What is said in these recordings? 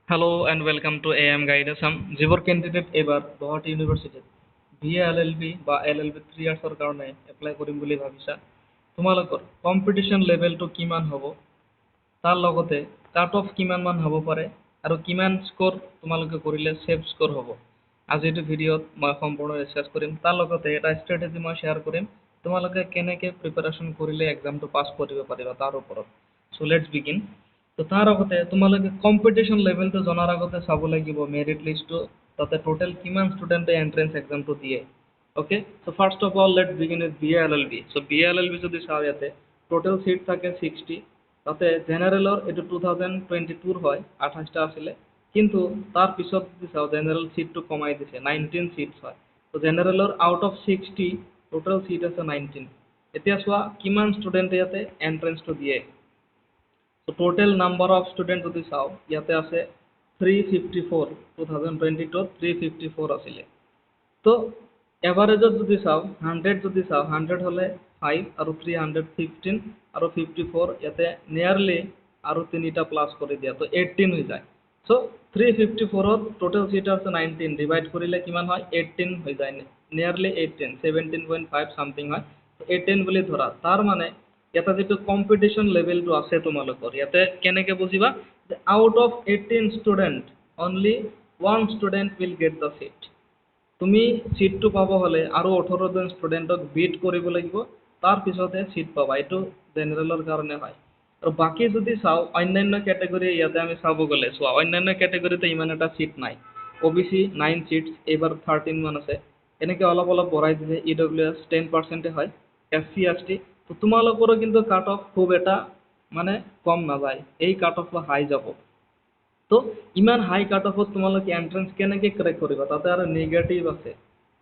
Hello' and welcome to AM guide Assam. যিবোৰ candidate এইবাৰ গুৱাহাটী ইউনিভাৰ্চিটিত BA LLB বা LLB 3 ইয়াৰ্ছৰ কাৰণে এপ্লাই কৰিম বুলি ভাবিছা, তোমালোকৰ কম্পিটিশ্যন লেভেলটো কিমান হ'ব, তাৰ লগতে কাট অফ কিমান মান হ'ব পাৰে আৰু কিমান স্ক'ৰ তোমালোকে কৰিলে ছেভ স্ক'ৰ হ'ব, আজি এইটো ভিডিঅ'ত মই সম্পূৰ্ণ ডিছকাছ কৰিম। তাৰ লগতে এটা ষ্ট্ৰেটেজি মই শ্বেয়াৰ কৰিম, তোমালোকে কেনেকৈ প্ৰিপাৰেশ্যন কৰিলে এক্সামটো পাছ কৰিব পাৰিবা তাৰ ওপৰত। চ' লেটছ বিগিন। তো তাৰ আগতে তোমালোকে কম্পিটিশ্যন লেভেলটো জনাৰ আগতে চাব লাগিব মেৰিট লিষ্টটো, তাতে টোটেল কিমান ষ্টুডেণ্টে এণ্ট্ৰেন্স এক্সামটো দিয়ে। Okay, so' first of all let's begin with BA LLB। So' BA LLB যদি চাওঁ, ইয়াতে টোটেল চিট থাকে 60। তাতে জেনেৰেলৰ এইটো 2022 হয়, 28টা আছিলে, কিন্তু তাৰ পিছত যদি চাওঁ জেনেৰেল চিটটো কমাই দিছে, 19 চিটছ হয়। ত' জেনেৰেলৰ আউট অফ 60 টোটেল চিট আছে 19। এতিয়া চোৱা কিমান ষ্টুডেণ্টে ইয়াতে এণ্ট্ৰেন্সটো দিয়ে। ত' টোটেল নাম্বাৰ অফ ষ্টুডেণ্ট যদি চাওঁ, ইয়াতে আছে 354। 2022ত 354 আছিলে। তো এভাৰেজত যদি চাওঁ, 100 যদি চাওঁ, 100 হ'লে 5 আৰু 315 আৰু 54, ইয়াতে নিয়াৰলি আৰু তিনিটা প্লাছ কৰি দিয়া, তো 18 হৈ যায়। চ' 354ত টোটেল চিট আছে 19, ডিভাইড কৰিলে কিমান হয়, 18 হৈ যায়, নিয়াৰলি 18, 17.5 চামথিং হয়, 18 বুলি ধৰা। তাৰ মানে ইয়াতে যিটো কম্পিটিশ্যন লেভেলটো আছে তোমালোকৰ, ইয়াতে কেনেকৈ বুজিবা যে out of 18 student only 1 student will get the chit. তুমি চিটটো পাব হ'লে আৰু 18জন ষ্টুডেণ্টক বিট কৰিব লাগিব, তাৰপিছতহে চিট পাবা। এইটো জেনেৰেলৰ কাৰণে হয়। আৰু বাকী যদি চাওঁ অন্যান্য কেটেগৰী, ইয়াতে আমি চাব গ'লে চোৱা অন্যান্য কেটেগৰীতে ইমান এটা চিট নাই। OBC 9 চিটছ, এইবাৰ 13 মান আছে। এনেকৈ অলপ অলপ বঢ়াই দিছে। EWS 10%, হয়। SC ST, তো তোমালোকৰো কিন্তু কাট অফ খুব এটা মানে কম নাযায়, এই কাট অফ হাই যাব। তো ইমান হাই কাট অফত তোমালোকে এণ্ট্ৰেন্স কেনেকৈ ক্ৰেক কৰিবা, তাতে আৰু নিগেটিভ আছে।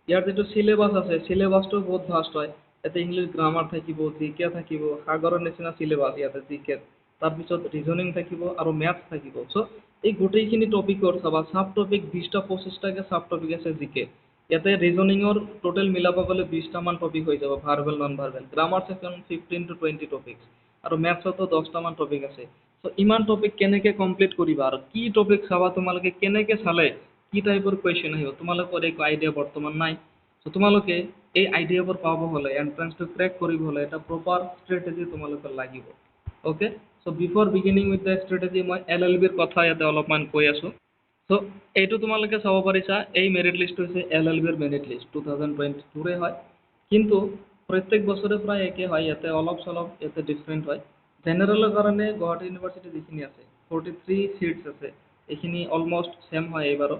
ইয়াৰ যিটো চিলেবাছ আছে, চিলেবাছটো বহুত ভাষ্ট হয়। ইয়াতে ইংলিছ গ্ৰামাৰ থাকিব, জিকে থাকিব, সাগৰৰ নিচিনা চিলেবাছ ইয়াতে জিকে, তাৰপিছত ৰিজনিং থাকিব আৰু মেথছ থাকিব। চ' এই গোটেইখিনি টপিকৰ চাবা, চাব টপিক 20টা 25টাকৈ চাব টপিক আছে জিকে। ইয়াতে ৰিজনিঙৰ টোটেল মিলাব গ'লে 20টামান টপিক হৈ যাব, verbal non verbal. Grammar section 15 to 20 topic, আৰু মেথছতো 10টামান টপিক আছে। চ' ইমান টপিক কেনেকৈ কমপ্লিট কৰিবা, আৰু কি টপিক চাবা তোমালোকে, কেনেকৈ চালে কি টাইপৰ কুৱেশ্যন আহিব, তোমালোকৰ একো আইডিয়া বৰ্তমান নাই। চ' তোমালোকে এই আইডিয়াবোৰ পাব হ'লে, এণ্ট্ৰেন্সটো ক্ৰেক কৰিব হ'লে, এটা প্ৰপাৰ ষ্ট্ৰেটেজি তোমালোকৰ লাগিব। Okay, so' before beginning with the strategy, মই LLBৰ কথা ইয়াতে অলপমান কৈ আছোঁ। চ' এইটো তোমালোকে চাব পাৰিছা, এই মেৰিট লিষ্টটো হৈছে LLBৰ মেৰিট লিষ্ট, 2022 হয়। কিন্তু প্ৰত্যেক বছৰে প্ৰায় একে হয়, ইয়াতে অলপ চলপ ইয়াতে ডিফাৰেণ্ট হয়। জেনেৰেলৰ কাৰণে গুৱাহাটী ইউনিভাৰ্চিটি যিখিনি আছে, 43 চিটছ আছে, এইখিনি অলমষ্ট ছেম হয় এইবাৰো।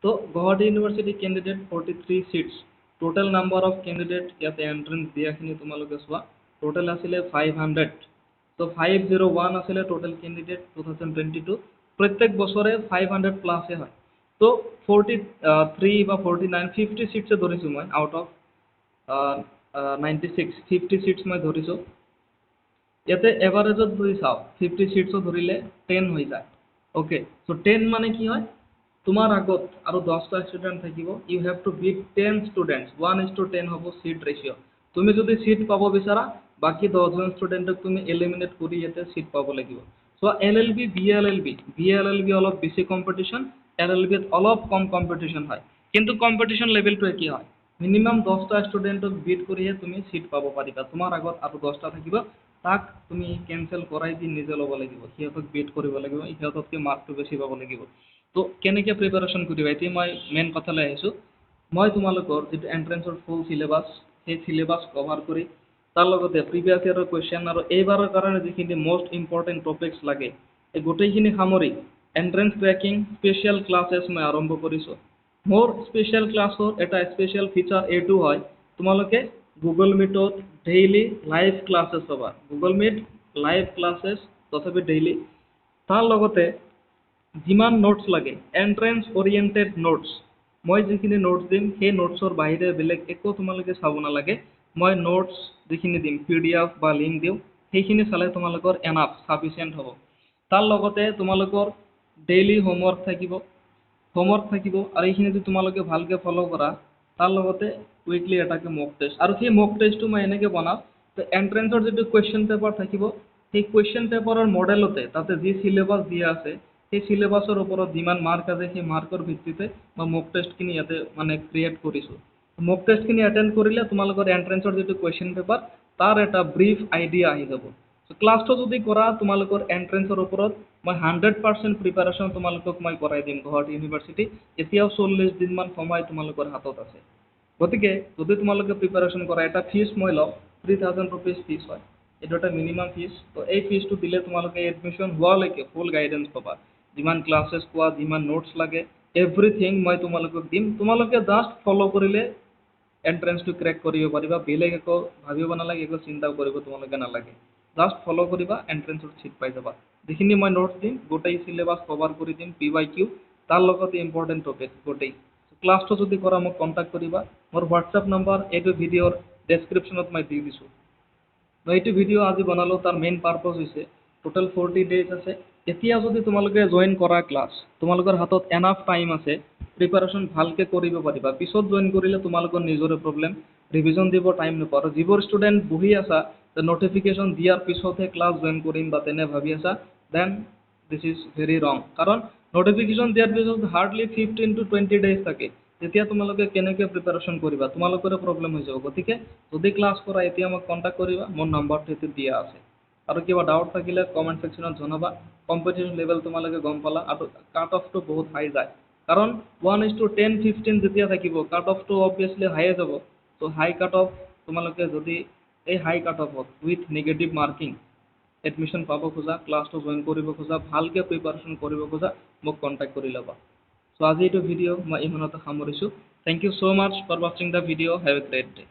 তো Guwahati university candidate 43 seats. Total number of candidate ইয়াতে এণ্ট্ৰেন্স দিয়াখিনি তোমালোকে চোৱা, টোটেল আছিলে 500। তো 501 আছিলে টোটেল কেণ্ডিডেট 2022। প্ৰত্যেক বছৰে 500 প্লাছে হয়। তো 43 বা 49, 50 চিটছে ধৰিছোঁ মই, আউট অফ 96, 50 চিটছ মই ধৰিছোঁ। ইয়াতে এভাৰেজত যদি চাওঁ, 50 চিটছো ধৰিলে 10 হৈ যায়। অ'কে, চ' 10 মানে কি হয়, তোমাৰ আগত আৰু 10টা ষ্টুডেণ্ট থাকিব, you have to beat 10 students, 1:10 হ'ব চিট ৰেচিঅ'। তুমি যদি চিট পাব বিচাৰা, বাকী 10জন ষ্টুডেণ্টক তুমি এলিমিনেট কৰি ইয়াতে চিট পাব লাগিব। চ' LLB, BA LLB অলপ বেছি কম্পিটিশ্যন, LLBত অলপ কম কম্পিটিশ্যন হয়, কিন্তু কম্পিটিশ্যন লেভেলটো একেই হয়। মিনিমাম 10টা ষ্টুডেণ্টক বিট কৰিহে তুমি চিট পাব পাৰিবা। তোমাৰ আগত আৰু 10টা থাকিব, তাক তুমি কেনচেল কৰাই দি নিজে ল'ব লাগিব, সিহঁতক বিট কৰিব লাগিব, সিহঁততকৈ মাৰ্কটো বেছি পাব লাগিব। তো কেনেকৈ প্ৰিপাৰেশ্যন কৰিবা, এতিয়া মই মেইন কথালৈ আহিছোঁ। মই তোমালোকৰ যিটো এণ্ট্ৰেন্সৰ ফুল চিলেবাছ, সেই চিলেবাছ কভাৰ কৰি, তাৰ লগতে প্ৰিভিয়াছ ইয়াৰৰ কুৱেশ্যন আৰু এইবাৰৰ কাৰণে যিখিনি মষ্ট ইম্পৰ্টেণ্ট টপিকছ লাগে, এই গোটেইখিনি সামৰি এণ্ট্ৰেন্স ট্ৰেকিং স্পেচিয়েল ক্লাছেছ মই আৰম্ভ কৰিছোঁ। মোৰ স্পেচিয়েল ক্লাছৰ এটা স্পেচিয়েল ফিচাৰ এইটো হয়, তোমালোকে গুগল মিটত ডেইলি লাইভ ক্লাছেছ পাবা। গুগল মিট লাইভ ক্লাছেছ তথাপি ডেইলি। তাৰ লগতে যিমান নোটছ লাগে, এণ্ট্ৰেন্স অৰিয়েণ্টেড নোটছ, মই যিখিনি নোটছ দিম, সেই নোটছৰ বাহিৰে বেলেগ একো তোমালোকে চাব নালাগে। মই নোটছ যিখিনি দিম, PDF বা লিংক দিওঁ, সেইখিনি চালে তোমালোকৰ এনাফ, ছাফিচিয়েণ্ট হ'ব। তাৰ লগতে তোমালোকৰ ডেইলি হোমৱৰ্ক থাকিব, আৰু এইখিনি যদি তোমালোকে ভালকৈ ফ'ল' কৰা, তাৰ লগতে উইকলি এটাকে মক টেষ্ট, আৰু সেই মক টেষ্টটো মই এনেকৈ বনাওঁ যে এণ্ট্ৰেন্সৰ যিটো কুৱেশ্যন পেপাৰ থাকিব, সেই কুৱেশ্যন পেপাৰৰ মডেলতে তাতে যি চিলেবাছ দিয়া আছে, সেই চিলেবাছৰ ওপৰত যিমান মাৰ্ক আছে সেই মাৰ্কৰ ভিত্তিতে মই মক টেষ্টখিনি ইয়াতে মানে ক্ৰিয়েট কৰিছোঁ। মক টেষ্টখিনি এটেণ্ড কৰিলে তোমালোকৰ এণ্ট্ৰেন্সৰ যিটো কুৱেশ্যন পেপাৰ তাৰ এটা ব্ৰিফ আইডিয়া আহি যাব। ক্লাছটো যদি কৰা তোমালোকৰ এণ্ট্ৰেন্সৰ ওপৰত মই 100% প্ৰিপাৰেশ্যন তোমালোকক মই কৰাই দিম গুৱাহাটী ইউনিভাৰ্চিটি। এতিয়াও 40 দিনমান সময় তোমালোকৰ হাতত আছে। গতিকে যদি তোমালোকে প্ৰিপাৰেশ্যন কৰা, এটা ফিজ মই লওঁ 3000 ৰুপিজ ফিজ হয়, এইটো এটা মিনিমাম ফিজ। তো এই ফিজটো দিলে তোমালোকে এডমিশ্যন হোৱালৈকে ফুল গাইডেঞ্চ পাবা। যিমান ক্লাছেছ পোৱা, যিমান নোটছ লাগে, এভৰিথিং মই তোমালোকক দিম। তোমালোকে জাষ্ট ফ'ল' কৰিলে এণ্ট্ৰেন্সটো ক্ৰেক কৰিব পাৰিবা। বেলেগ একো ভাবিব নালাগে, একো চিন্তা কৰিব তোমালোকে নালাগে। জাষ্ট ফ'ল' কৰিবা, এণ্ট্ৰেন্সত ছিট পাই যাবা। যিখিনি মই নোটছ দিম গোটেই চিলেবাছ কভাৰ কৰি দিম, PYQ তাৰ লগতে ইম্পৰ্টেণ্ট টপিক গোটেই। ক্লাছটো যদি কৰা মোক কণ্টেক্ট কৰিবা। মোৰ হোৱাটছএপ নম্বৰ এইটো ভিডিঅ'ৰ ডেছক্ৰিপশ্যনত মই দি দিছোঁ। মই এইটো ভিডিঅ' আজি বনালোঁ, তাৰ মেইন পাৰ্পছ হৈছে টোটেল 40 ডেজ আছে। এতিয়া যদি তোমালোকে জইন কৰা ক্লাছ, তোমালোকৰ হাতত এনাফ টাইম আছে, প্ৰিপাৰেশ্যন ভালকৈ কৰিব পাৰিবা। পিছত জইন কৰিলে তোমালোকৰ নিজৰে প্ৰব্লেম, ৰিভিজন দিব টাইম নোপোৱা। আৰু যিবোৰ ষ্টুডেণ্ট বহি আছা যে নটিফিকেশ্যন দিয়াৰ পিছতহে ক্লাছ জইন কৰিম বা তেনে ভাবি আছা, দেন দিছ ইজ ভেৰি ৰং। কাৰণ নটিফিকেশ্যন দিয়াৰ পিছত হাৰ্ডলি 15 to 20 ডেজ থাকে। তেতিয়া তোমালোকে কেনেকৈ প্ৰিপাৰেশ্যন কৰিবা, তোমালোকৰে প্ৰব্লেম হৈ যাব। গতিকে যদি ক্লাছ কৰা এতিয়া মোক কণ্টেক্ট কৰিবা, মোৰ নম্বৰটো এইটো দিয়া আছে। আৰু কিবা ডাউট থাকিলে কমেণ্ট ছেকশ্যনত জনাবা। কম্পিটিশ্যন লেভেল তোমালোকে গম পালা, আৰু কাট অফটো বহুত হাই যায়। কাৰণ 1:10-15 যেতিয়া থাকিব, কাট অফটো অবভিয়াছলি হাইয়ে যাব। ত' হাই কাট অফ তোমালোকে যদি এই হাই কাট অফত উইথ নিগেটিভ মাৰ্কিং এডমিশ্যন পাব খোজা, ক্লাছটো জইন কৰিব খোজা, ভালকৈ প্ৰিপাৰেশ্যন কৰিব খোজা, মোক কণ্টেক্ট কৰি ল'বা। চ' আজি এইটো ভিডিঅ' মই ইমানতে সামৰিছোঁ। Thank you so' much for ৱাচিং the video'. Have a great day.